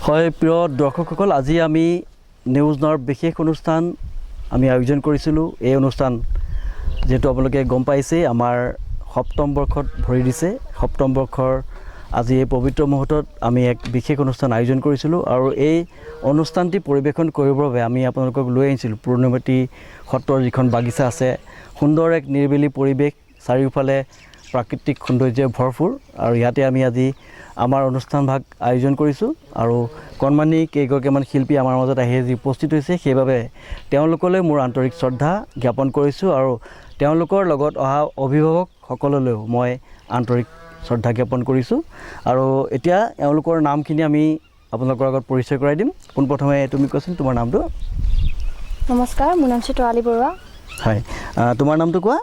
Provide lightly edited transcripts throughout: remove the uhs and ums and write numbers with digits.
হয় প্ৰিয় দৰ্শকসকল, আজি আমি নিউজ নাওৰ বিশেষ অনুষ্ঠান আমি আয়োজন কৰিছিলোঁ। এই অনুষ্ঠান যেহেতু আপোনালোকে গম পাইছে, আমাৰ সপ্তম বৰ্ষত ভৰি দিছে। সপ্তম বৰ্ষৰ আজি এই পবিত্ৰ মুহূৰ্তত আমি এক বিশেষ অনুষ্ঠান আয়োজন কৰিছিলোঁ আৰু এই অনুষ্ঠানটি পৰিৱেশন কৰিবৰ বাবে আমি আপোনালোকক লৈ আহিছিলোঁ পূৰ্ণিমাটি সত্ৰৰ যিখন বাগিচা আছে। সুন্দৰ এক নিৰিবিলি পৰিৱেশ, চাৰিওফালে প্ৰাকৃতিক সৌন্দৰ্যৰে ভৰপূৰ আৰু ইয়াতে আমি আজি আমাৰ অনুষ্ঠান ভাগ আয়োজন কৰিছোঁ আৰু কণমানি কেইগৰাকীমান শিল্পী আমাৰ মাজত আহি আজি উপস্থিত হৈছে। সেইবাবে তেওঁলোকলৈ মোৰ আন্তৰিক শ্ৰদ্ধা জ্ঞাপন কৰিছোঁ আৰু তেওঁলোকৰ লগত অহা অভিভাৱকসকললৈও মই আন্তৰিক শ্ৰদ্ধা জ্ঞাপন কৰিছোঁ। আৰু এতিয়া এওঁলোকৰ নামখিনি আমি আপোনালোকৰ আগত পৰিচয় কৰাই দিম। পোনপ্ৰথমে তুমি কোৱাচোন তোমাৰ নামটো। নমস্কাৰ, মোৰ নাম তৰালী বৰুৱা। হয়, তোমাৰ নামটো কোৱা।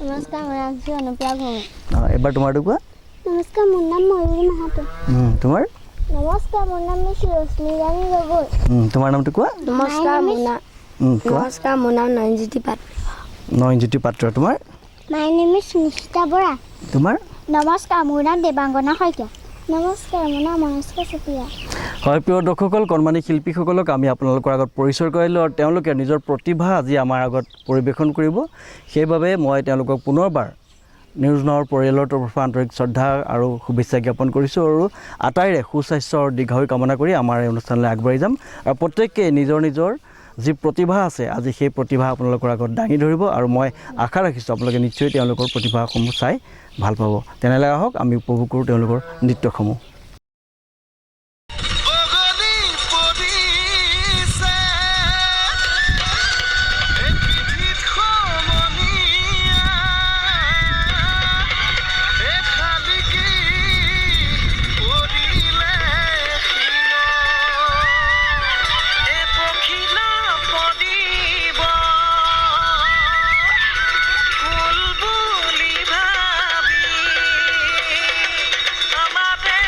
নমস্কাৰ, মোৰ নাম অনুপ্ৰিয়া ভৌমিক। এবাৰ তোমাৰটো কোৱা। নমস্কাৰ, মোৰ নাম ময়ূৰী মাহাতো। তোমাৰ? নমস্কাৰ, মোৰ নাম ৰশ্মি ৰাণী গগৈ। তোমাৰ নামটো কোৱা। নমস্কাৰ, মোৰ নাম নয়নজ্যোতি পাত্ৰ। নয়নজ্যোতি পাত্ৰ। তোমাৰ? My name is Nishita Bora. তোমাৰ? নমস্কাৰ, মোৰ নাম দেৱাংগনা শইকীয়া। নমস্কাৰ, মোৰ নাম মনস্কা চুতীয়া। হয় প্ৰিয় দৰ্শকসকল, কণমানি শিল্পীসকলক আমি আপোনালোকৰ আগত পৰিচয় কৰাইলোঁ আৰু তেওঁলোকে নিজৰ প্ৰতিভা আজি আমাৰ আগত পৰিৱেশন কৰিব। সেইবাবে মই তেওঁলোকক পুনৰবাৰ নিউজ নাওৰ পৰিয়ালৰ তৰফৰ পৰা আন্তৰিক শ্ৰদ্ধা আৰু শুভেচ্ছা জ্ঞাপন কৰিছোঁ আৰু আটাইৰে সুস্বাস্থ্য আৰু দীৰ্ঘায়ু কামনা কৰি আমাৰ এই অনুষ্ঠানলৈ আগবাঢ়ি যাম। আৰু প্ৰত্যেকেই নিজৰ নিজৰ যি প্ৰতিভা আছে আজি সেই প্ৰতিভা আপোনালোকৰ আগত দাঙি ধৰিব আৰু মই আশা ৰাখিছোঁ আপোনালোকে নিশ্চয় তেওঁলোকৰ প্ৰতিভাসমূহ চাই ভাল পাব। তেনেহ'লে আহক আমি উপভোগ কৰোঁ তেওঁলোকৰ নৃত্যসমূহ। ফুল বুলি ভাবি আমাতে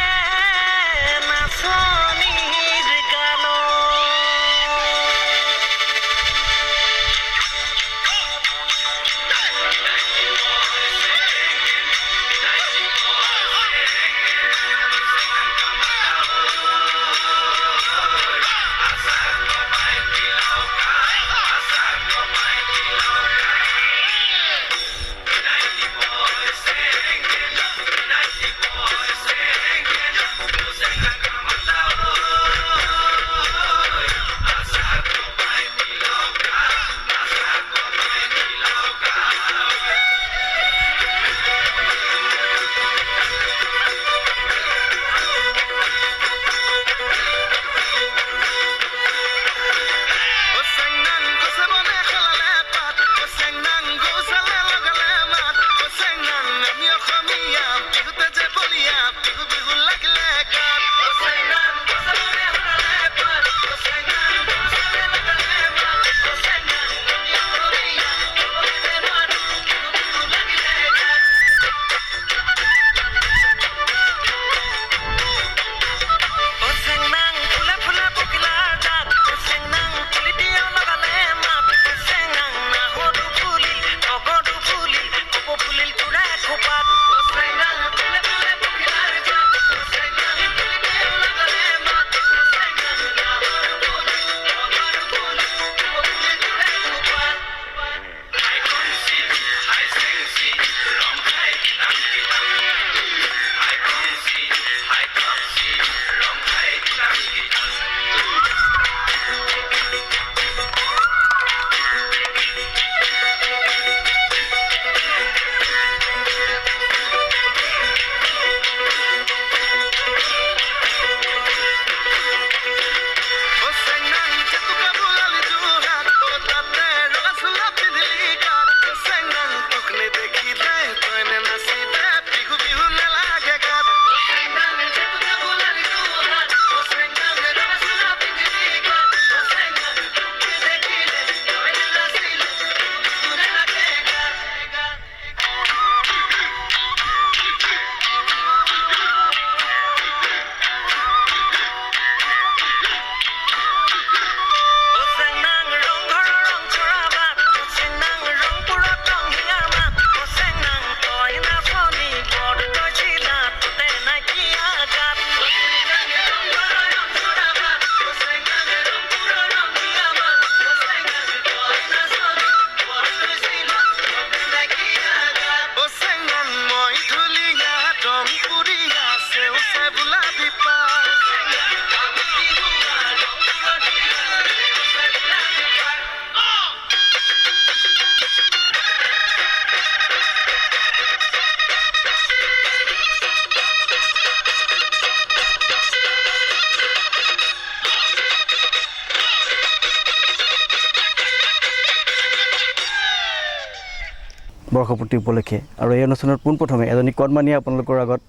বৰ্ষপূৰ্তি উপলক্ষে আৰু এই অনুষ্ঠানত পোনপ্ৰথমে এজনী কণমানিয়ে আপোনালোকৰ আগত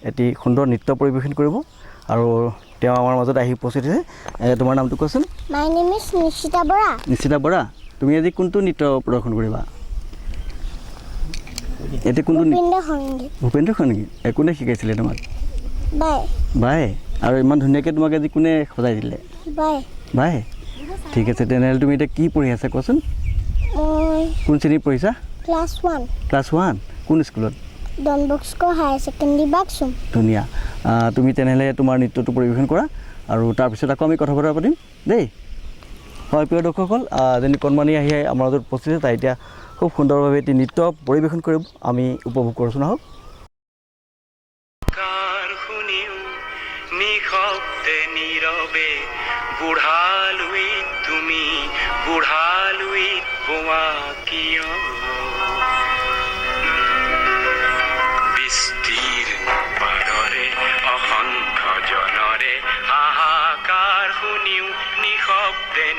এটি সুন্দৰ নৃত্য পৰিৱেশন কৰিব আৰু তেওঁ আমাৰ মাজত আহি উপস্থিত হৈছে তোমাৰ নামটো কোৱাচোন my name is Nishita Bora Nishita Bora তুমি আজি কোনটো নৃত্য প্ৰদৰ্শন কৰিবা এতিয়া কোনটো ভূপেন্দ্ৰ সংগীত কোনে শিকাইছিলে তোমাক বাই আৰু ইমান ধুনীয়াকৈ তোমাক আজি কোনে সজাই দিলে বাই ঠিক আছে তেনেহ'লে তুমি এতিয়া কি পঢ়ি আছা কোৱাচোন কোন শ্ৰেণীত পঢ়িছা ক্লাছ 1 কোন স্কুলত ডন বস্কো হায়াৰ ছেকেণ্ডেৰী বাক্সুম ধুনীয়া তুমি তেনেহ'লে তোমাৰ নৃত্যটো পৰিৱেশন কৰা আৰু তাৰপিছত আকৌ আমি কথা বতৰা পাতিম দেই হয় প্ৰিয় দৰ্শকসকল যেনে কণমানি আহি আমাৰ মাজত উপস্থিত আছে তাই এতিয়া খুব সুন্দৰভাৱে এটি নৃত্য পৰিৱেশন কৰিব আমি উপভোগ কৰিছোঁ আহক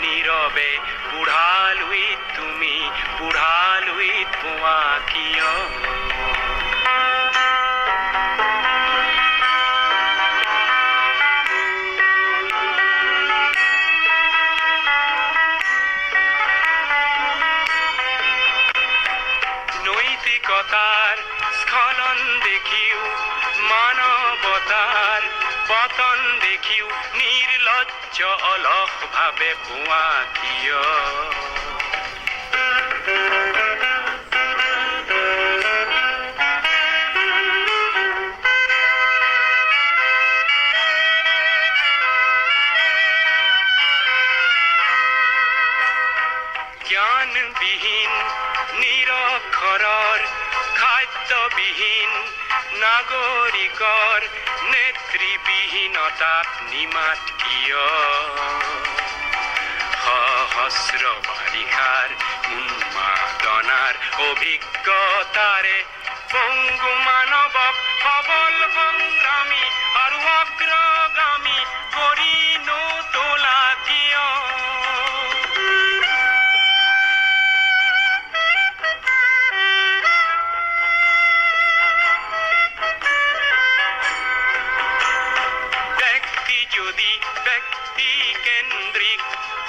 নীৰবে বুঢ়ালুই তুমি বুঢ়ালুই পোৱা কিয় নৈতিকতাৰ স্খলন দেখিও মানৱতাৰ পতন দেখিও নিৰ্লজ্জ অলস ভাবে পোৱা কিয় জ্ঞানবিহীন নিৰক্ষৰৰ খাদ্যবিহীন নাগৰিকৰ নেতৃবিহীনতাত নিমাত কিয় সহস্ৰ বাৰিষাৰ উন্মাদনাৰ অভিজ্ঞতাৰে পংগু মানৱক সবল সংগ্ৰামী আৰু অগ্ৰগামী কৰি নোতোলা কিয়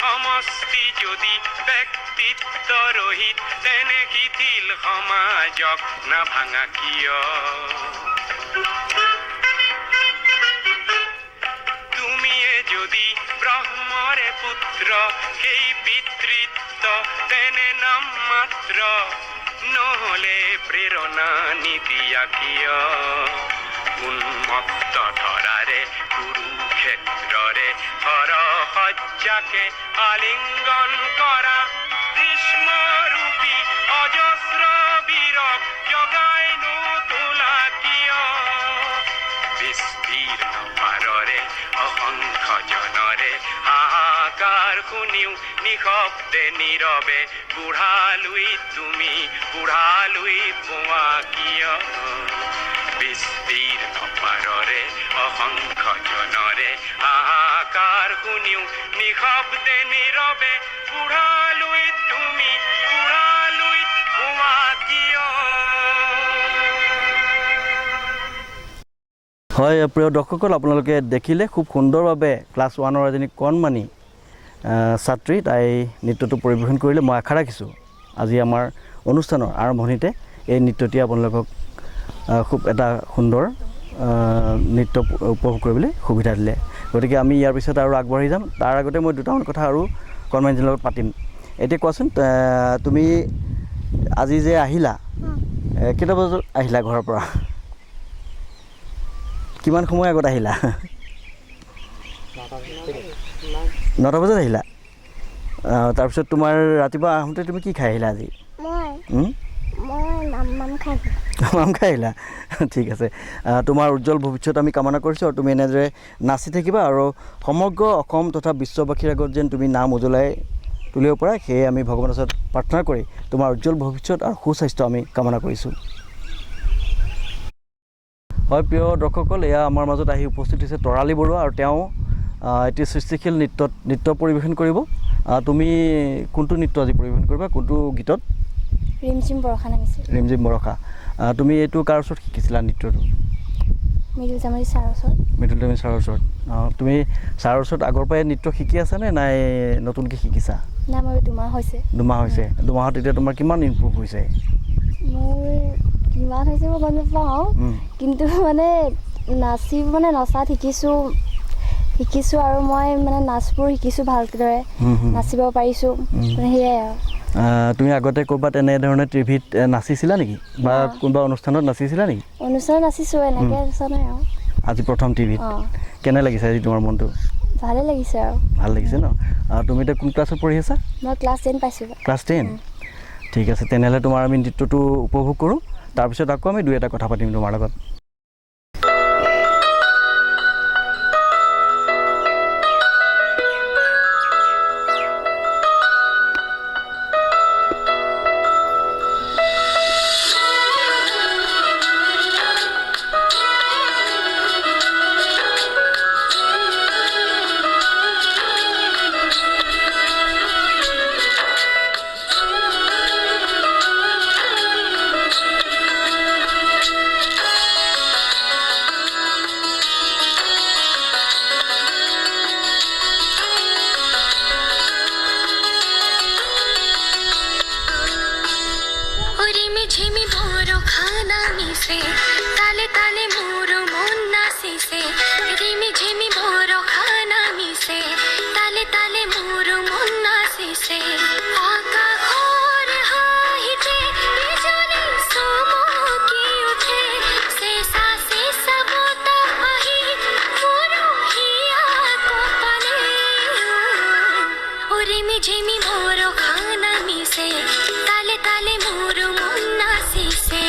সমষ্টি যদি ব্যক্তিত্ব ৰহিত তেনে শিথিল সমাজক নাভাঙা কিয় তুমিয়ে যদি ব্ৰহ্মৰে পুত্ৰ সেই পিতৃত্ব তেনে নাম মাত্ৰ নহ'লে প্ৰেৰণা নিদিয়া কিয় উন্মত্ত ধৰাৰে কুৰুক্ষেত্ৰৰে হৰসজ্জাকে আলিংগন কৰা ভীষ্মৰূপী অজস্ৰ বীৰক জগাই নোতোলা কিয় বিস্তীৰ্ণ পাৰৰে অসংখ্য জনৰে হাহাকাৰ শুনিও নিশব্দে নীৰৱে বুঢ়ালুই তুমি বুঢ়ালুই পোৱা কিয় বিস্তীৰ্ণ পাৰৰে অসংখ্য জনৰে হাহাকাৰ শুনিও নিশব্দে নীৰৱে বুঢ়ালুই তুমি বুঢ়ালুই পোৱা কিয় হয় প্ৰিয় দৰ্শকসকল আপোনালোকে দেখিলে খুব সুন্দৰভাৱে ক্লাছ 1ৰ এজনী কণমানি ছাত্ৰী তাই নৃত্যটো পৰিৱেশন কৰিলে মই আশা ৰাখিছোঁ আজি আমাৰ অনুষ্ঠানৰ আৰম্ভণিতে এই নৃত্যটি আপোনালোকক খুব এটা সুন্দৰ নৃত্য উপভোগ কৰিবলৈ সুবিধা দিলে গতিকে আমি ইয়াৰ পিছত আৰু আগবাঢ়ি যাম তাৰ আগতে মই দুটামান কথা আৰু কণমানিজনীৰ লগত পাতিম এতিয়া কোৱাচোন তুমি আজি যে আহিলা কেইটা বজাত আহিলা ঘৰৰ পৰা কিমান সময় আগত আহিলা 9টা বজাত আহিলা তাৰপিছত তোমাৰ ৰাতিপুৱা আহোঁতে তুমি কি খাই আহিলা আজি মাম খাই আহিলা ঠিক আছে তোমাৰ উজ্জ্বল ভৱিষ্যত আমি কামনা কৰিছোঁ আৰু তুমি এনেদৰে নাচি থাকিবা আৰু সমগ্ৰ অসম তথা বিশ্ববাসীৰ আগত যেন তুমি নাম উজ্বলাই তুলিব পাৰা সেয়ে আমি ভগৱানৰ ওচৰত প্ৰাৰ্থনা কৰি তোমাৰ উজ্জ্বল ভৱিষ্যত আৰু সুস্বাস্থ্য আমি কামনা কৰিছোঁ হয় প্ৰিয় দৰ্শকসকল এয়া আমাৰ মাজত আহি উপস্থিত হৈছে তৰালী বৰুৱা আৰু তেওঁ এটি সৃষ্টিশীল নৃত্য পৰিৱেশন কৰিব তুমি কোনটো নৃত্য আজি পৰিৱেশন কৰিবা কোনটো গীতত ৰিমঝিম বৰষা নামিছে ৰিমজিম বৰষা তুমি এইটো কাৰ ওচৰত শিকিছিলা নৃত্যটো মৃদুল জামুৰী ছাৰৰ ওচৰত মৃদুল জামুৰী ছাৰৰ ওচৰত তুমি ছাৰৰ ওচৰত আগৰ পৰাই নৃত্য শিকি আছানে নাই নতুনকৈ শিকিছা না মোৰ 2 মাহ হৈছে 2 মাহ হৈছে 2 মাহত এতিয়া তোমাৰ কিমান ইমপ্ৰুভ হৈছে মোৰ কিমান হৈছে মই গম নাপাওঁ কিন্তু মানে নচাত শিকিছোঁ আৰু মই মানে নাচবোৰ শিকিছোঁ ভালদৰে নাচিব পাৰিছোঁ মানে সেয়াই আৰু তুমি আগতে ক'ৰবাত এনেধৰণে টিভিত নাচিছিলা নেকি বা কোনোবা অনুষ্ঠানত নাচিছিলা নেকি অনুষ্ঠানত নাচিছোঁ এনেকৈ নচা নাই আৰু আজি প্ৰথম টিভিত কেনে লাগিছে আজি তোমাৰ মনটো ভালে লাগিছে আৰু ভাল লাগিছে ন তুমি এতিয়া কোন ক্লাছত পঢ়ি আছা মই ক্লাছ 10 পাইছোঁ ক্লাছ 10 ঠিক আছে তেনেহ'লে তোমাৰ আমি নৃত্যটো উপভোগ কৰোঁ তাৰপিছত আকৌ আমি 2 এটা কথা পাতিম তোমাৰ লগত ঝিমি ভোরো খানা মিশে তালে তালে মোরো মন নাচিছে রিমি ঝিমি ভোরো খানা মিশে তালে তালে মোরো মন নাচিছে আকাশৰ হাঁহিতে বিজুলী চমকি উঠে চেঁচা চেঁচা বতাহ আহি মোৰো হিয়া কপালে ৰিমি ঝিমি ভোৰো খানা মিশে তালে তালে মোৰো মন নাচিছে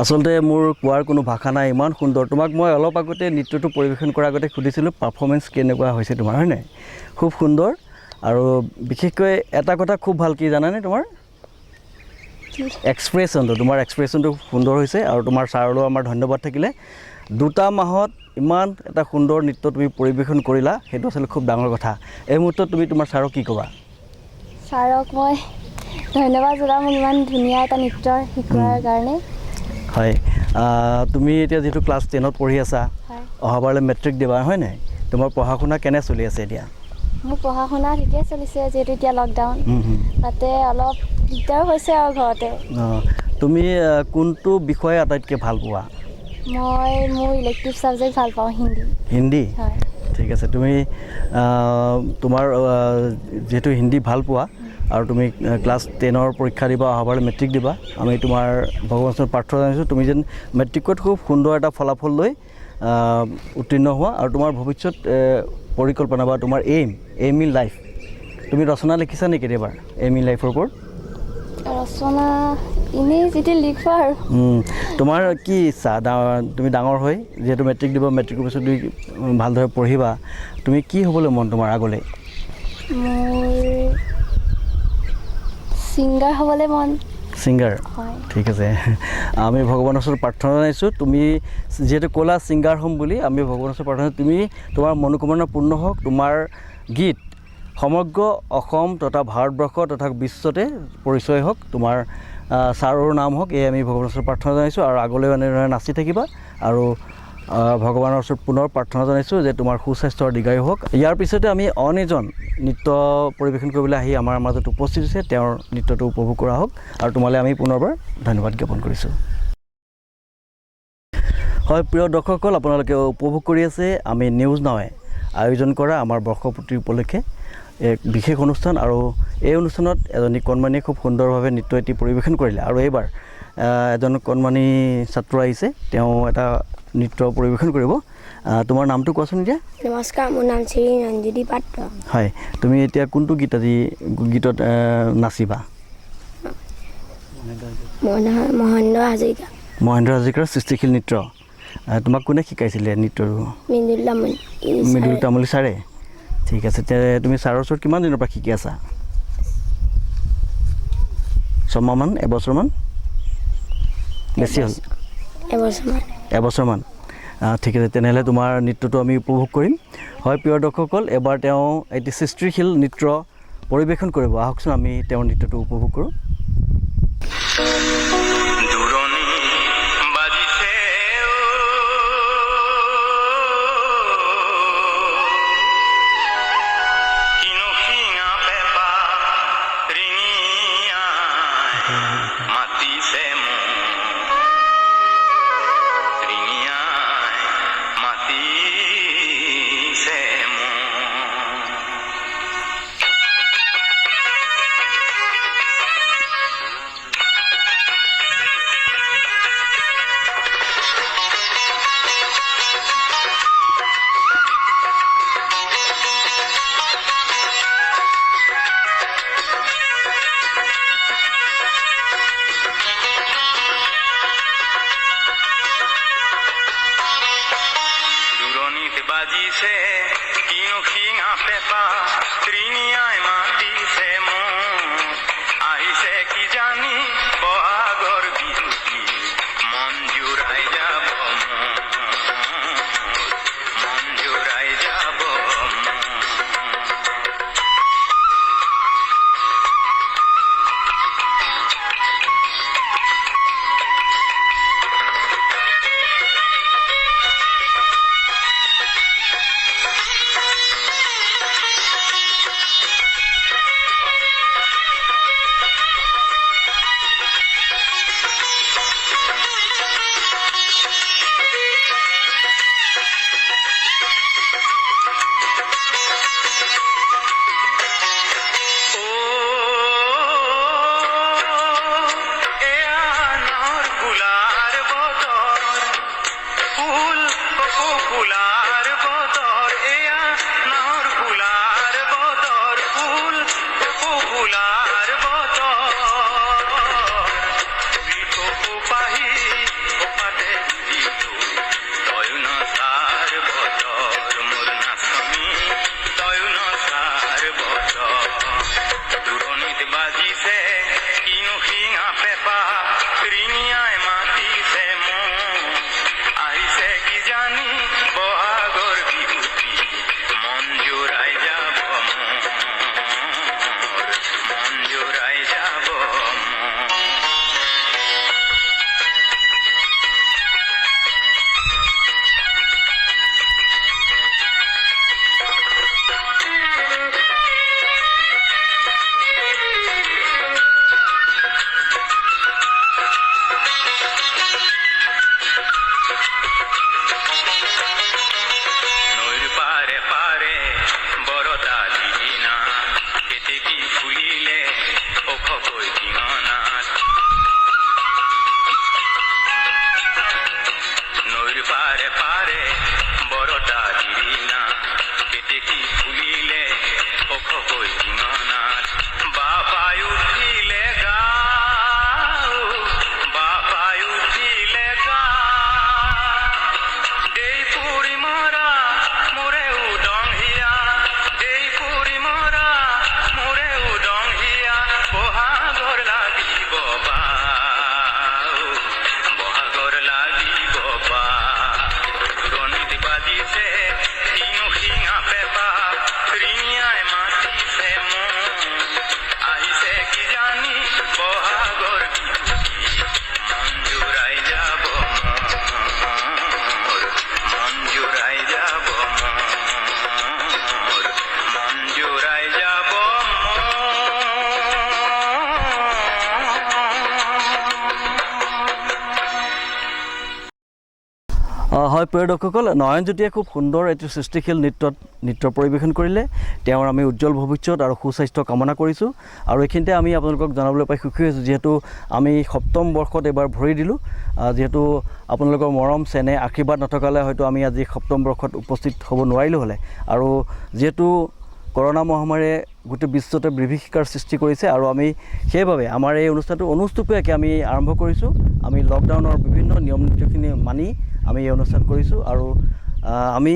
আচলতে মোৰ কোৱাৰ কোনো ভাষা নাই, ইমান সুন্দৰ। তোমাক মই অলপ আগতে নৃত্যটো পৰিৱেশন কৰাৰ আগতে সুধিছিলোঁ পাৰফৰ্মেঞ্চ কেনেকুৱা হৈছে তোমাৰ, হয় নাই? খুব সুন্দৰ। আৰু বিশেষকৈ এটা কথা খুব ভাল কি জানানে, তোমাৰ এক্সপ্ৰেশ্যনটো, তোমাৰ এক্সপ্ৰেশ্যনটো সুন্দৰ হৈছে। আৰু তোমাৰ ছাৰলৈও আমাৰ ধন্যবাদ থাকিলে। 2টা মাহত ইমান এটা সুন্দৰ নৃত্য তুমি পৰিৱেশন কৰিলা, সেইটো আচলতে খুব ডাঙৰ কথা। এই মুহূৰ্তত তুমি তোমাৰ ছাৰক কি ক'বা? ছাৰক মই ধন্যবাদ জনাম মোক ইমান ধুনীয়া এটা নৃত্য শিকোৱাৰ কাৰণে। হয়, তুমি এতিয়া যিহেতু ক্লাছ 10ত পঢ়ি আছা, হয়। অহাবাৰলৈ মেট্ৰিক দিবা, হয় নাই? তোমাৰ পঢ়া শুনা কেনে চলি আছে এতিয়া? মোৰ পঢ়া শুনা ঠিকেই চলিছে, যিহেতু এতিয়া লকডাউন, তাতে অলপ দিগদাৰ হৈছে আৰু ঘৰতে। তুমি কোনটো বিষয়ে আটাইতকৈ ভাল পোৱা? মই মোৰ ইলেক্টিভ ছাবজেক্ট ভাল পাওঁ, হিন্দী। হিন্দী? হয়। ঠিক আছে। তুমি তোমাৰ যিহেতু হিন্দী ভাল পোৱা আৰু তুমি ক্লাছ 10ৰ পৰীক্ষা দিবা, অহাবাৰলৈ মেট্ৰিক দিবা, আমি তোমাৰ ভগৱানৰ ওচৰত প্ৰাৰ্থনা জনাইছোঁ তুমি যেন মেট্ৰিকত খুব সুন্দৰ এটা ফলাফল লৈ উত্তীৰ্ণ হোৱা। আৰু তোমাৰ ভৱিষ্যত পৰিকল্পনা বা তোমাৰ এইম ইন লাইফ, তুমি ৰচনা লিখিছা নেকি কেতিয়াবা এইম ইন লাইফৰ ওপৰত? ৰচনা এনেই যিটো লিখোঁ আৰু। তোমাৰ কি ইচ্ছা তুমি ডাঙৰ হৈ যিহেতু মেট্ৰিক দিব, মেট্ৰিকৰ পিছত তুমি ভালদৰে পঢ়িবা, তুমি কি হ'বলৈ মন তোমাৰ আগলৈ? মোৰ ছিংগাৰ হ'বলৈ মন। ছিংগাৰ? হয়। ঠিক আছে। আমি ভগৱানৰ ওচৰত প্ৰাৰ্থনা জনাইছোঁ, তুমি যিহেতু ক'লা ছিংগাৰ হ'ম বুলি, আমি ভগৱানৰ ওচৰত প্ৰাৰ্থনা তুমি তোমাৰ মনোকামনা পূৰ্ণ হওক, তোমাৰ গীত সমগ্ৰ অসম তথা ভাৰতবৰ্ষ তথা বিশ্বতে পৰিচয় হওক, তোমাৰ ছাৰৰ নাম হওক, এই আমি ভগৱানৰ ওচৰত প্ৰাৰ্থনা জনাইছোঁ। আৰু আগলৈও এনেদৰে নাচি থাকিবা। আৰু ভগৱানৰ ওচৰত পুনৰ প্ৰাৰ্থনা জনাইছোঁ যে তোমাৰ সুস্বাস্থ্যৰ দীৰ্ঘায়ু হওক। ইয়াৰ পিছতে আমি অন এজন নৃত্য পৰিৱেশন কৰিবলৈ আহি আমাৰ মাজত উপস্থিত হৈছে, তেওঁৰ নৃত্যটো উপভোগ কৰা হওক। আৰু তোমালৈ আমি পুনৰবাৰ ধন্যবাদ জ্ঞাপন কৰিছোঁ। হয়, প্ৰিয় দৰ্শকসকল, আপোনালোকে উপভোগ কৰি আছে আমি নিউজ নাৱে আয়োজন কৰা আমাৰ বৰ্ষপূৰ্তি উপলক্ষে এক বিশেষ অনুষ্ঠান। আৰু এই অনুষ্ঠানত এজনী কণমানীয়ে খুব সুন্দৰভাৱে নৃত্য এটি পৰিৱেশন কৰিলে। আৰু এইবাৰ এজন কণমানী ছাত্ৰ আহিছে, তেওঁ এটা নৃত্য পৰিৱেশন কৰিব। তোমাৰ নামটো কোৱাচোন এতিয়া? নমস্কাৰ, মোৰ নাম শ্ৰী ৰঞ্জিতী পাত্ৰ। হয়, তুমি এতিয়া কোনটো গীতত নাচিবা? মহেন্দ্ৰ হাজৰিকা। মহেন্দ্ৰ হাজৰিকাৰ সৃষ্টিশীল নৃত্য। তোমাক কোনে শিকাইছিলে নৃত্যটো? মৃদুল তামুলী ছাৰে। ঠিক আছে। তুমি ছাৰৰ ওচৰত কিমান দিনৰ পৰা শিকি আছা? ছমাহমান, এবছৰমান? বেছি হ'ল? এবছৰমান। ঠিক আছে, তেনেহ'লে তোমাৰ নৃত্যটো আমি উপভোগ কৰিম। হয়, প্ৰিয় দৰ্শকসকল, এবাৰ তেওঁ এটি সৃষ্টিশীল নৃত্য পৰিৱেশন কৰিব। আহকচোন আমি তেওঁৰ নৃত্যটো উপভোগ কৰোঁ। বাজিছে কিনো শিঙা পেপা ত্ৰিণীয়াই মাতিছে মোক আহিছে কি জানি বহাগৰ বিহুটি মন জুৰাই যাব মন জুৰাই যাব খিৰিকী খুলিলে ওখকৈ টিঙনাত বাপাই উঠিলে গা বাপাই উঠিলে গা দেই পুৰি মৰা মোৰে উদং হিয়া দেই পুৰি মৰা মোৰে উদং হিয়া বহাগৰ লাগিব বা বহাগৰ লাগিব বা ৰণিত বাজিছে কিনো শিঙা পেপা ৰিঙিয়াই মাতিছে মোক আহিছে কি জানি বহাগৰ মন জুৰাই যাব মোৰ মন জুৰাই যাব মোৰ মন জুৰাই যাব হয় প্ৰিয় দৰ্শকসকল নয়নজ্যোতিয়ে খুব সুন্দৰ এটি সৃষ্টিশীল নৃত্য পৰিৱেশন কৰিলে তেওঁৰ আমি উজ্জ্বল ভৱিষ্যত আৰু সুস্বাস্থ্য কামনা কৰিছোঁ আৰু এইখিনিতে আমি আপোনালোকক জনাবলৈ পাই সুখী হৈছোঁ যিহেতু আমি সপ্তম বৰ্ষত এবাৰ ভৰি দিলোঁ যিহেতু আপোনালোকৰ মৰম চেনেহ আশীৰ্বাদ নথকালে হয়তো আমি আজি সপ্তম বৰ্ষত উপস্থিত হ'ব নোৱাৰিলোঁ হ'লে আৰু যিহেতু কৰোনা মহামাৰীয়ে গোটেই বিশ্বতে বিভীষিকাৰ সৃষ্টি কৰিছে আৰু আমি সেইবাবে আমাৰ এই অনুষ্ঠানটো অনুষ্টুপীয়াকৈ আমি আৰম্ভ কৰিছোঁ আমি লকডাউনৰ বিভিন্ন নিয়ম নীতিখিনি মানি আমি এই অনুষ্ঠান কৰিছোঁ আৰু আমি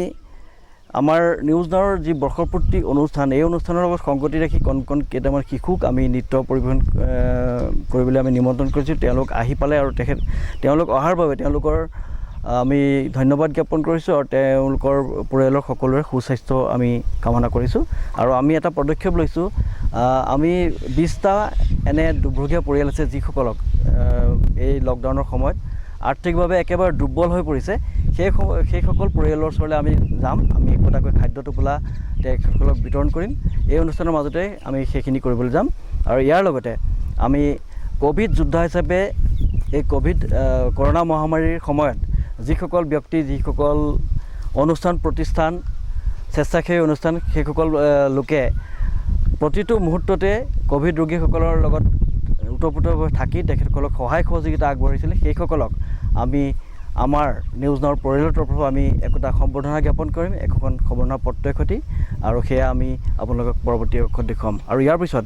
আমাৰ নিউজ নাওৰ যি বৰ্ষপূৰ্তি অনুষ্ঠান এই অনুষ্ঠানৰ লগত সংগতি ৰাখি কণ কেইটামান শিশুক আমি নৃত্য পৰিৱেশন কৰিবলৈ আমি নিমন্ত্ৰণ কৰিছোঁ তেওঁলোক আহি পালে আৰু তেওঁলোক অহাৰ বাবে তেওঁলোকৰ আমি ধন্যবাদ জ্ঞাপন কৰিছোঁ আৰু তেওঁলোকৰ পৰিয়ালৰ সকলোৰে সুস্বাস্থ্য আমি কামনা কৰিছোঁ আৰু আমি এটা পদক্ষেপ লৈছোঁ আমি 20টা এনে দুৰ্ভগীয়া পৰিয়াল আছে যিসকলক এই লকডাউনৰ সময়ত আৰ্থিকভাৱে একেবাৰে দুৰ্বল হৈ পৰিছে সেইসকল পৰিয়ালৰ ওচৰলৈ আমি যাম আমি একোটাকৈ খাদ্য টোপোলা তেখেতসকলক বিতৰণ কৰিম এই অনুষ্ঠানৰ মাজতে আমি সেইখিনি কৰিবলৈ যাম আৰু ইয়াৰ লগতে আমি কোভিড যোদ্ধা হিচাপে এই কৰোনা মহামাৰীৰ সময়ত যিসকল ব্যক্তি যিসকল অনুষ্ঠান প্ৰতিষ্ঠান স্বেচ্ছাসেৱী অনুষ্ঠান সেইসকল লোকে প্ৰতিটো মুহূৰ্ততে কোভিড ৰোগীসকলৰ লগত ওতঃপ্ৰোতভাৱে থাকি তেখেতসকলক সহায় সহযোগিতা আগবঢ়াইছিলে সেইসকলক আমি আমাৰ নিউজ নাওৰ পৰিয়ালৰ তৰফৰ আমি একোটা সম্বৰ্ধনা জ্ঞাপন কৰিম এখন সম্বৰ্ধনা পত্ৰই সৈতে আৰু সেয়া আমি আপোনালোকক পৰৱৰ্তী অক্ষত দেখুৱাম আৰু ইয়াৰ পিছত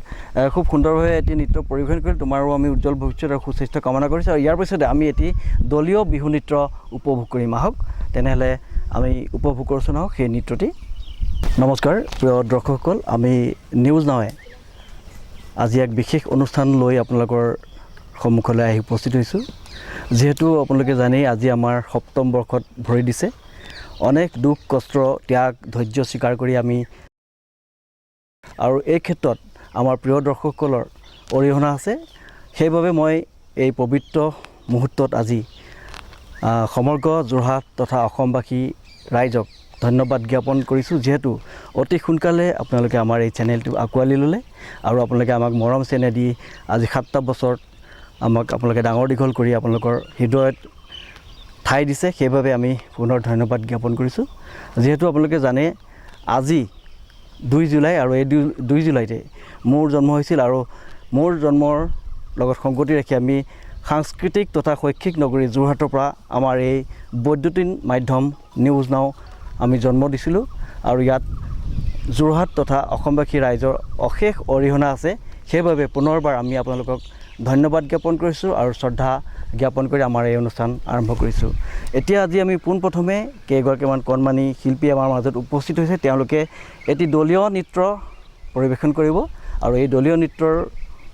খুব সুন্দৰভাৱে এটি নৃত্য পৰিৱেশন কৰি তোমাৰো আমি উজ্জ্বল ভৱিষ্যত আৰু সুস্বাস্থ্য কামনা কৰিছোঁ আৰু ইয়াৰ পিছতে আমি এটি দলীয় বিহু নৃত্য উপভোগ কৰিম আহক তেনেহ'লে আমি উপভোগ কৰিছোঁ নহওক সেই নৃত্যটি নমস্কাৰ প্ৰিয় দৰ্শকসকল আমি নিউজ নাৱে আজি এক বিশেষ অনুষ্ঠান লৈ আপোনালোকৰ সন্মুখলৈ আহি উপস্থিত হৈছোঁ যিহেতু আপোনালোকে জানেই আজি আমাৰ সপ্তম বৰ্ষত ভৰি দিছে অনেক দুখ কষ্ট ত্যাগ ধৈৰ্য স্বীকাৰ কৰি আমি আৰু এই ক্ষেত্ৰত আমাৰ প্ৰিয় দৰ্শকসকলৰ অৰিহণা আছে সেইবাবে মই এই পবিত্ৰ মুহূৰ্তত আজি সমগ্ৰ যোৰহাট তথা অসমবাসী ৰাইজক ধন্যবাদ জ্ঞাপন কৰিছোঁ যিহেতু অতি সোনকালে আপোনালোকে আমাৰ এই চেনেলটো আঁকোৱালি ল'লে আৰু আপোনালোকে আমাক মৰম চেনেহ দি আজি 7টা বছৰত আমাক আপোনালোকে ডাঙৰ দীঘল কৰি আপোনালোকৰ হৃদয়ত ঠাই দিছে সেইবাবে আমি পুনৰ ধন্যবাদ জ্ঞাপন কৰিছোঁ যিহেতু আপোনালোকে জানে আজি 2 জুলাই আৰু এই 2 জুলাইতে মোৰ জন্ম হৈছিল আৰু মোৰ জন্মৰ লগত সংগতি ৰাখি আমি সাংস্কৃতিক তথা শৈক্ষিক নগৰী যোৰহাটৰ পৰা আমাৰ এই বৈদ্যুতিন মাধ্যম নিউজ নাও আমি জন্ম দিছিলোঁ আৰু ইয়াত যোৰহাট তথা অসমবাসী ৰাইজৰ অশেষ অৰিহণা আছে সেইবাবে পুনৰবাৰ আমি আপোনালোকক ধন্যবাদ জ্ঞাপন কৰিছোঁ আৰু শ্ৰদ্ধা জ্ঞাপন কৰি আমাৰ এই অনুষ্ঠান আৰম্ভ কৰিছোঁ এতিয়া আজি আমি পোনপ্ৰথমে কেইগৰাকীমান কণমানি শিল্পী আমাৰ মাজত উপস্থিত হৈছে তেওঁলোকে এটি দলীয় নৃত্য পৰিৱেশন কৰিব আৰু এই দলীয় নৃত্যৰ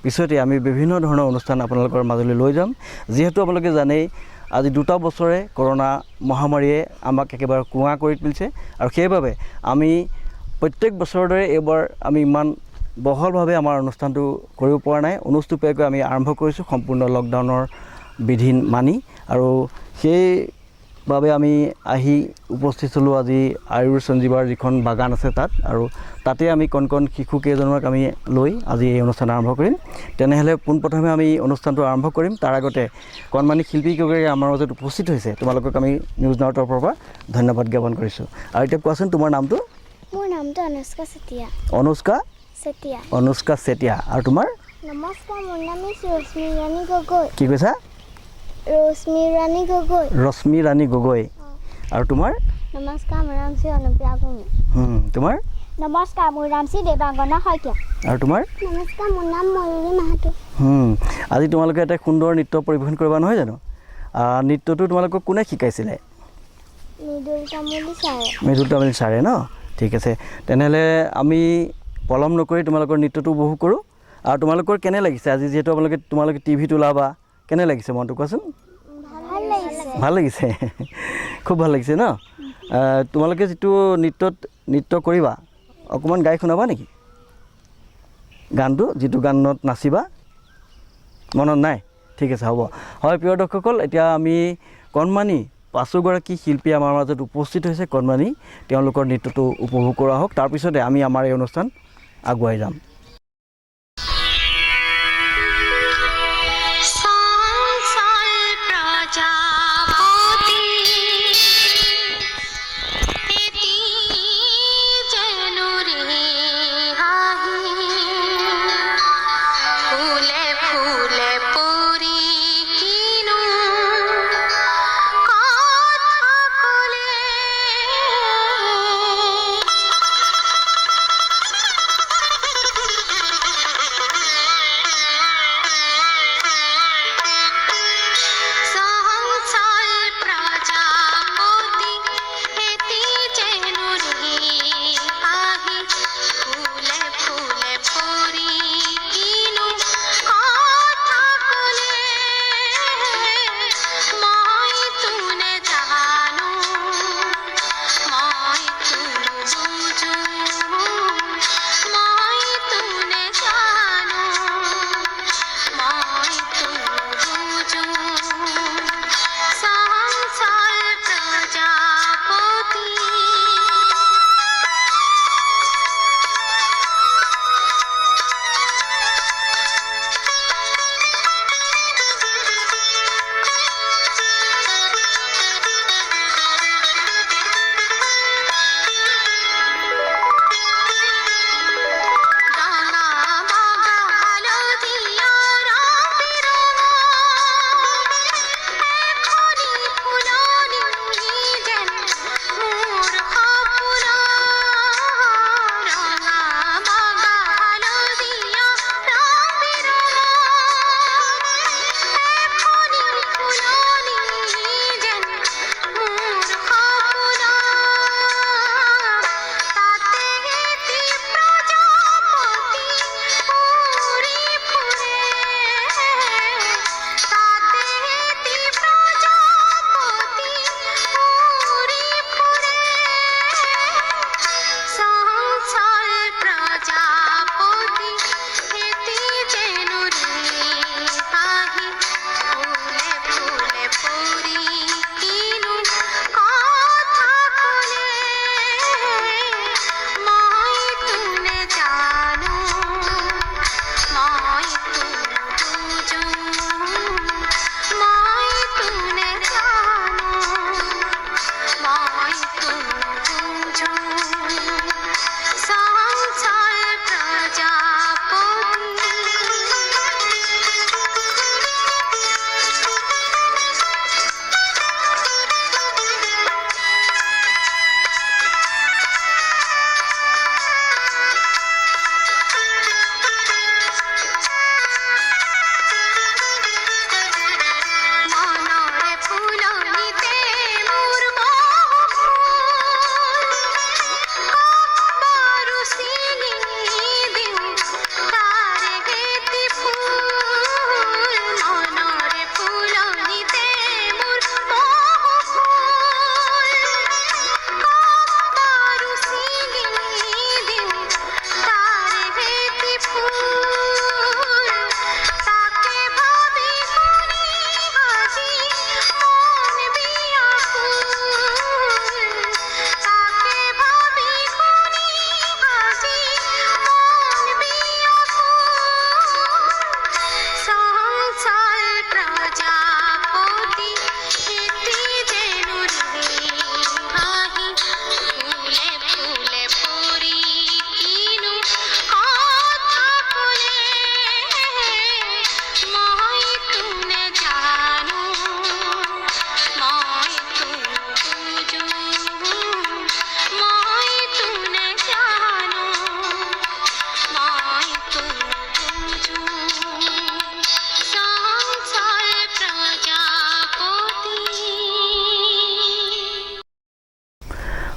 পিছতে আমি বিভিন্ন ধৰণৰ অনুষ্ঠান আপোনালোকৰ মাজলৈ লৈ যাম যিহেতু আপোনালোকে জানেই আজি 2টা বছৰে কৰোনা মহামাৰীয়ে আমাক একেবাৰে কুঙা কৰি তুলিছে আৰু সেইবাবে আমি প্ৰত্যেক বছৰৰ দৰে এইবাৰ আমি ইমান বহলভাৱে আমাৰ অনুষ্ঠানটো কৰিব পৰা নাই অনুষ্টুপীয়াকৈ আমি আৰম্ভ কৰিছোঁ সম্পূৰ্ণ লকডাউনৰ বিধি মানি আৰু সেইবাবে আমি আহি উপস্থিত হ'লোঁ আজি আয়ুৰ সঞ্জীৱাৰ যিখন বাগান আছে তাত আৰু তাতে আমি কণ শিশু কেইজনক আমি লৈ আজি এই অনুষ্ঠান আৰম্ভ কৰিম তেনেহ'লে পোনপ্ৰথমে আমি অনুষ্ঠানটো আৰম্ভ কৰিম তাৰ আগতে কণমানি শিল্পীকেইগৰাকী আমাৰ মাজত উপস্থিত হৈছে তোমালোকক আমি নিউজ নাওৰ তৰফৰ পৰা ধন্যবাদ জ্ঞাপন কৰিছোঁ আৰু এতিয়া কোৱাচোন তোমাৰ নামটো মোৰ নামটো অনুষ্কা চেতিয়া অনুষ্কা চেতিয়া আৰু তোমাৰ নমস্কাৰ মোৰ নাম ৰশ্মি ৰাণী গগৈ কি কৈছা ৰশ্মি ৰাণী গগৈ আৰু তোমাৰ নমস্কাৰ মোৰ নাম অনুপ্ৰিয়া ভূমি তোমাৰ নমস্কাৰ মোৰ নাম শ্ৰী দেৱাংগনা শইকীয়া আৰু তোমাৰ নমস্কাৰ মোৰ নাম ময়ূৰী মাহাতো আজি তোমালোকে এটা সুন্দৰ নৃত্য পৰিৱেশন কৰিবা নহয় জানো নৃত্যটো তোমালোকক কোনে শিকাইছিলে মৃদুল তামুলী ছাৰে ন ঠিক আছে তেনেহ'লে আমি পলম নকৰি তোমালোকৰ নৃত্যটো উপভোগ কৰোঁ আৰু তোমালোকৰ কেনে লাগিছে আজি যিহেতু তোমালোকে টিভিত ওলাবা কেনে লাগিছে মনটো কোৱাচোন ভাল লাগিছে খুব ভাল লাগিছে ন তোমালোকে যিটো নৃত্য কৰিবা অকণমান গাই শুনাবা নেকি গানটো যিটো গানত নাচিবা মনত নাই ঠিক আছে হ'ব হয় প্ৰিয় দৰ্শকসকল এতিয়া আমি কণমানি 5গৰাকী শিল্পী আমাৰ মাজত উপস্থিত হৈছে কণমানি তেওঁলোকৰ নৃত্যটো উপভোগ কৰা হওক তাৰপিছতে আমি আমাৰ এই অনুষ্ঠান আগুৱাই যাম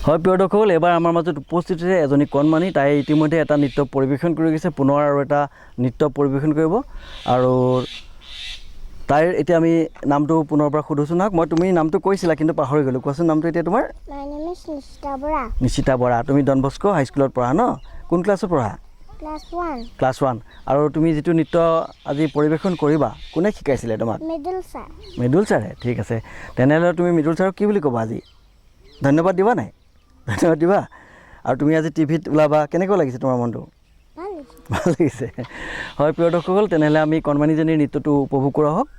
হয় প্ৰিয় দৰ্শকসকল, এবাৰ আমাৰ মাজত উপস্থিত হৈছে এজনী কণমানি। তাই ইতিমধ্যে এটা নৃত্য পৰিৱেশন কৰি গৈছে, পুনৰ আৰু এটা নৃত্য পৰিৱেশন কৰিব। আৰু তাইৰ এতিয়া আমি নামটো পুনৰ পৰা সুধিছোঁ নহওক। তুমি নামটো কৈছিলা কিন্তু পাহৰি গ'লোঁ। কোৱাচোন নামটো এতিয়া তোমাৰ? My name is Nishita Bora, নিশ্চিতা Bora. তুমি ডন বস্কো হাইস্কুলত পঢ়া ন? কোন ক্লাছত পঢ়া? class 1, class 1। আৰু তুমি যিটো নৃত্য আজি পৰিৱেশন কৰিবা, কোনে শিকাইছিলে তোমাক? middle sir. মৃদুল ছাৰে। ঠিক আছে, তেনেহ'লে তুমি মৃদুল ছাৰক কি বুলি ক'বা আজি? ধন্যবাদ দিবা নাই? ধন্যবাদ দিবা। আৰু তুমি আজি টিভিত ওলাবা, কেনেকুৱা লাগিছে তোমাৰ মনটো? ভাল লাগিছে। হয় প্ৰিয় দৰ্শকসকল, তেনেহ'লে আমি কণমানিজনীৰ নৃত্যটো উপভোগ কৰা হওক।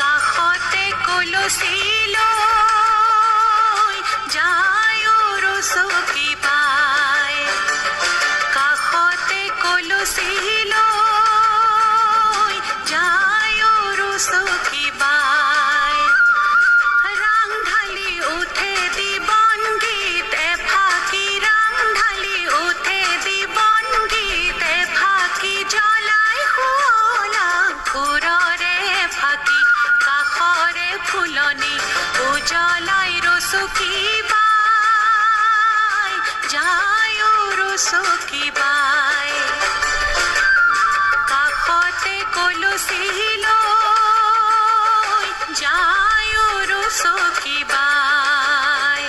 কাষতে কলচি লৈ যায় ৰচকী বাই, কাষতে কলচি লৈ যায় ৰচকী বাই, ৰাং ঢালি উঠে দিবন গীত এফাকি, ৰাং ঢালি উঠে দিবন গীত এফাকি, জ্বলাই শুৱলা সুৰৰে ফাকি, কাষৰে ফুলনি উজ্বলাই ৰচকী বাই, যায় ৰচকী বাই, কাষতে কলচি লৈ যায় ৰচকী বাই।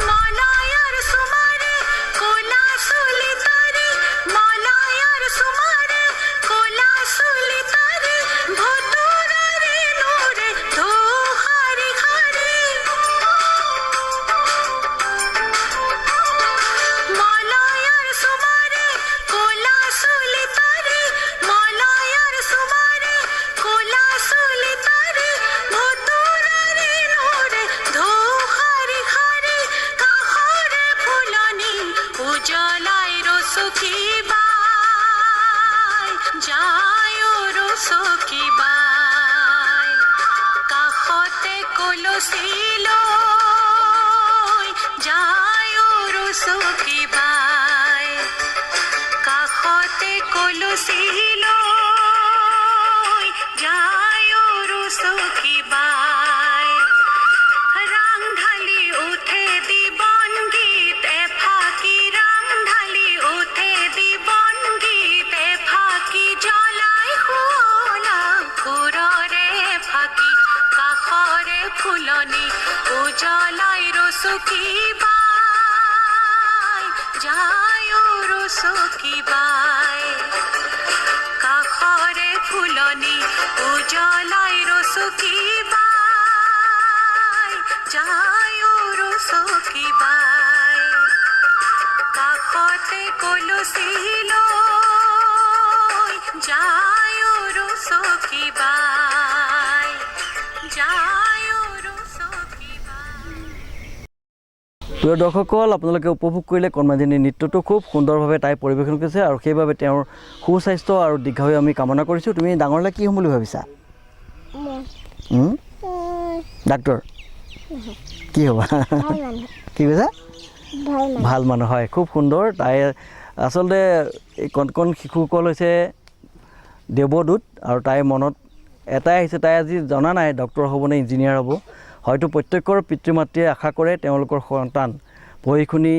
মলয়ৰ সুমাৰে ক'লা চুলি তাৰি, মলয়ৰ সুমাৰে ক'লা চুলি তাৰি, ভতুৰাৰে নোৰে ধুহাৰি হাৰি, মলয়ৰ সুমাৰে ক'লা চুলি তাৰি, মলয়ৰ সুমাৰে ক'লা চুলি তাৰি, ভতুৰাৰে নোৰে ধুহাৰি হাৰি, কাষৰে ফুলনি উজ্বলাই ৰচকী বাই, যায় ৰচকী বাই, কাষতে কলচি লৈ যায় ৰচকী বাই, কাষতে কলচি লৈ যায় ৰচকী বাই, ৰাং ঢালি উঠে দিবন গীত এফাকি, ৰাং ঢালি উঠে দিবন গীত এফাকি, জ্বলাই শুৱলা সুৰৰে ফাকি, কাষৰে ফুলনি উজ্বলাই ৰচকী বাই, যায় ৰচকী বাই, কাষৰে ফুলনি উজ্বলাই ৰচকী বাই, যায় ৰচকী বাই, কাষতে কলচি লৈ যায় ৰচকী বাই, যায় ৰচকী বাই। প্ৰিয় দৰ্শকসকল, আপোনালোকে উপভোগ কৰিলে কণমানিজনীৰ নৃত্যটো। খুব সুন্দৰভাৱে তাই পৰিৱেশন কৰিছে আৰু সেইবাবে তেওঁৰ সুস্বাস্থ্য আৰু দীৰ্ঘায়ু আমি কামনা কৰিছোঁ। তুমি ডাঙৰলৈ কি হ'ম বুলি ভাবিছা? ডাক্তৰ? কি হ'বা? কি কৈছা? ভাল মানুহ। হয়, খুব সুন্দৰ। তাই আচলতে এই কণ কণ শিশুসকল হৈছে দেৱদূত আৰু তাইৰ মনত এটাই আহিছে, তাই আজি জনা নাই ডক্টৰ হ'ব নে ইঞ্জিনিয়াৰ হ'ব। হয়তো প্ৰত্যেকৰ পিতৃ মাতৃয়ে আশা কৰে তেওঁলোকৰ সন্তান পঢ়ি শুনি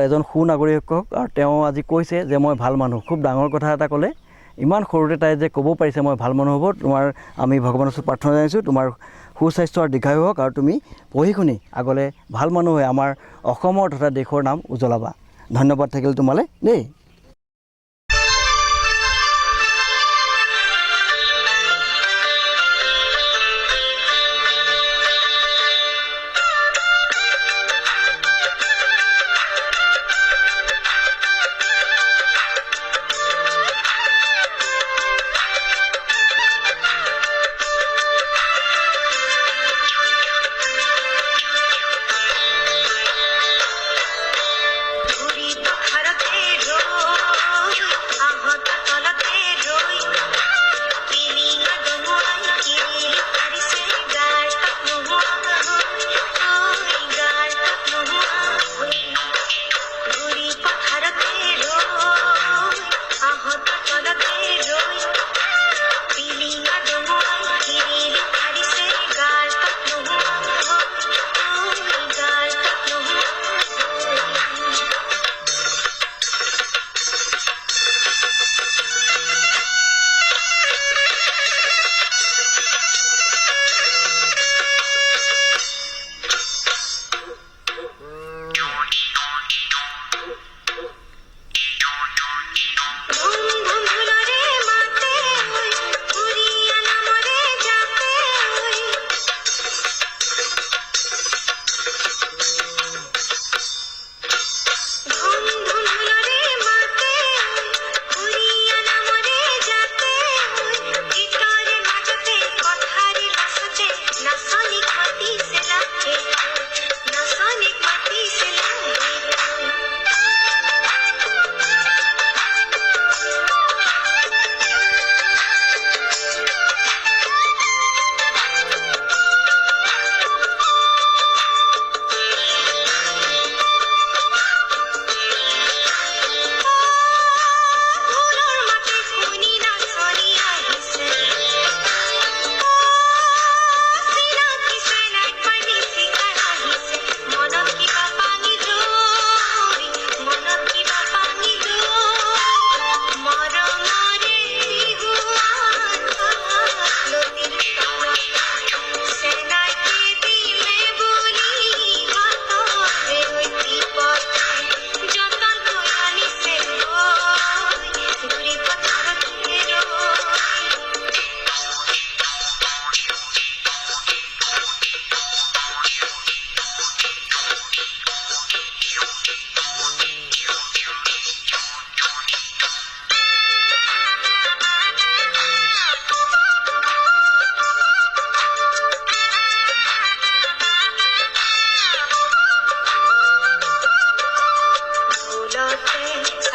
এজন সুনাগৰিক হওক আৰু তেওঁ আজি কৈছে যে মই ভাল মানুহ খুব ডাঙৰ কথা এটা ক'লে ইমান সৰুতে তাই যে ক'ব পাৰিছে মই ভাল মানুহ হ'ব তোমাৰ আমি ভগৱানৰ ওচৰত প্ৰাৰ্থনা জনাইছোঁ তোমাৰ সুস্বাস্থ্য আৰু দীৰ্ঘায়ু হওক আৰু তুমি পঢ়ি শুনি আগলৈ ভাল মানুহ হৈ আমাৰ অসমৰ তথা দেশৰ নাম উজ্বলাবা ধন্যবাদ থাকিল তোমালৈ দেই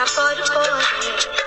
por poder